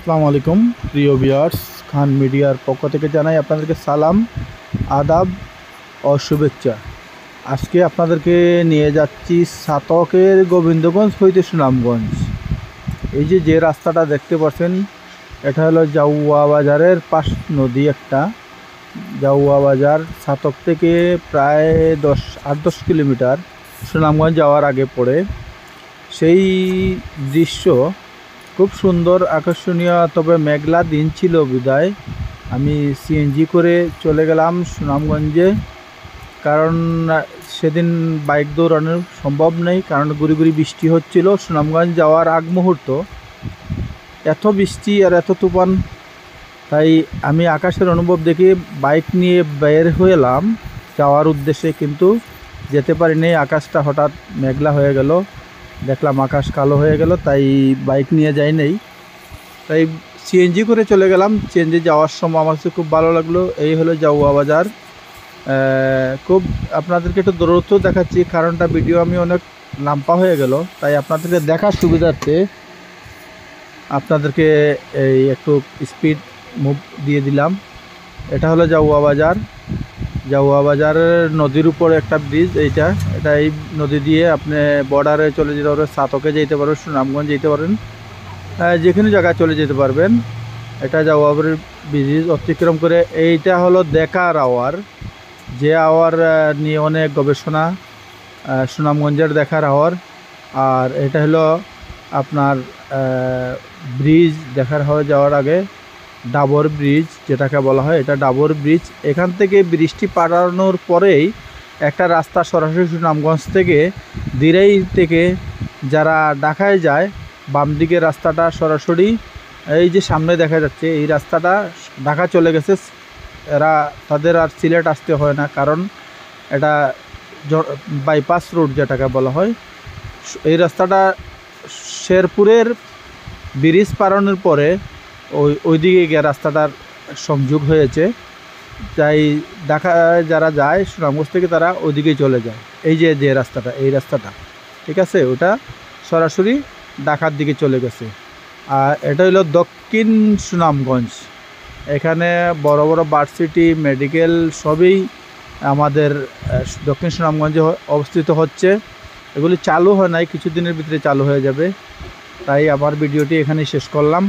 আসসালামু আলাইকুম প্রিয় ভিউয়ার্স, খান মিডিয়ার পক্ষ থেকে জানাই আপনাদেরকে সালাম, আদাব ও শুভেচ্ছা। আজকে আপনাদেরকে নিয়ে যাচ্ছি সাতকের গোবিন্দগঞ্জ হইতে সুনামগঞ্জ। এই যে রাস্তাটা দেখতে পাচ্ছেন, এটা হলো জাউয়া বাজারের পাশ নদী একটা। জাউয়া বাজার সাতক থেকে প্রায় 8-10 কিলোমিটার সুনামগঞ্জ যাওয়ার আগে পড়ে। সেই দৃশ্য খুব সুন্দর, আকর্ষণীয়। তবে মেঘলা দিন ছিল বিদায় আমি সিএনজি করে চলে গেলাম সুনামগঞ্জে, কারণ সেদিন বাইক দৌড়ানো সম্ভব নেই, কারণ গুড়ি বৃষ্টি হচ্ছিল। সুনামগঞ্জ যাওয়ার আগ মুহূর্ত এত বৃষ্টি আর এত তুফান, তাই আমি আকাশের অনুভব দেখে বাইক নিয়ে বের হলাম যাওয়ার উদ্দেশ্যে, কিন্তু যেতে পারিনি। আকাশটা হঠাৎ মেঘলা হয়ে গেল, দেখলাম আকাশ কালো হয়ে গেল, তাই বাইক নিয়ে যাই নাই, তাই সিএনজি করে চলে গেলাম। সিএনজি যাওয়ার সময় আমার কাছে খুব ভালো লাগলো। এই হলো জাউয়া বাজার। খুব আপনাদেরকে একটু দূরত্ব দেখাচ্ছি, কারণটা ভিডিও আমি অনেক লাম্পা হয়ে গেল, তাই আপনাদেরকে দেখার সুবিধার্থে আপনাদেরকে এই একটু স্পিড মুভ দিয়ে দিলাম। এটা হলো জাউয়া বাজার। জাউয়া বাজারের নদীর উপর একটা ব্রিজ, এটা এই নদী দিয়ে আপনি বর্ডারে চলে যেতে পারবেন, সাতকে যেতে পারবেন, সুনামগঞ্জ যেতে পারেন, যেখানে জায়গায় চলে যেতে পারবেন। এটা জাউয়া ব্রিজ অতিক্রম করে এইটা হলো দেখার আওয়ার, যে আওয়ার নিয়ে অনেক গবেষণা, সুনামগঞ্জের দেখার আওয়ার। আর এটা হলো আপনার ব্রিজ দেখার হয়ে যাওয়ার আগে ডাবর ব্রিজ যেটাকে বলা হয়, এটা ডাবর ব্রিজ। এখান থেকে ব্রিজটি পাড়ানোর পরেই একটা রাস্তা সরাসরি সুনামগঞ্জ থেকে দিরাই থেকে যারা ঢাকায় যায়, বাম দিকে রাস্তাটা সরাসরি এই যে সামনে দেখা যাচ্ছে, এই রাস্তাটা ঢাকা চলে গেছে। তাদের আর সিলেট আসতে হয় না, কারণ এটা বাইপাস রোড যেটাকে বলা হয়। এই রাস্তাটা শেরপুরের ব্রিজ পারানোর পরে ওইদিকে গিয়ে রাস্তাটার সংযোগ হয়েছে, তাই ঢাকা যারা যায় সুনামগঞ্জ থেকে তারা ওইদিকেই চলে যায়। এই যে রাস্তাটা, এই রাস্তাটা ঠিক আছে, ওটা সরাসরি ঢাকার দিকে চলে গেছে। আর এটা হলো দক্ষিণ সুনামগঞ্জ। এখানে বড় বড় ভার্সিটি, মেডিকেল সবই আমাদের দক্ষিণ সুনামগঞ্জে অবস্থিত হচ্ছে। এগুলি চালু হয় নাই, কিছুদিনের ভিতরে চালু হয়ে যাবে। তাই আমার ভিডিওটি এখানেই শেষ করলাম।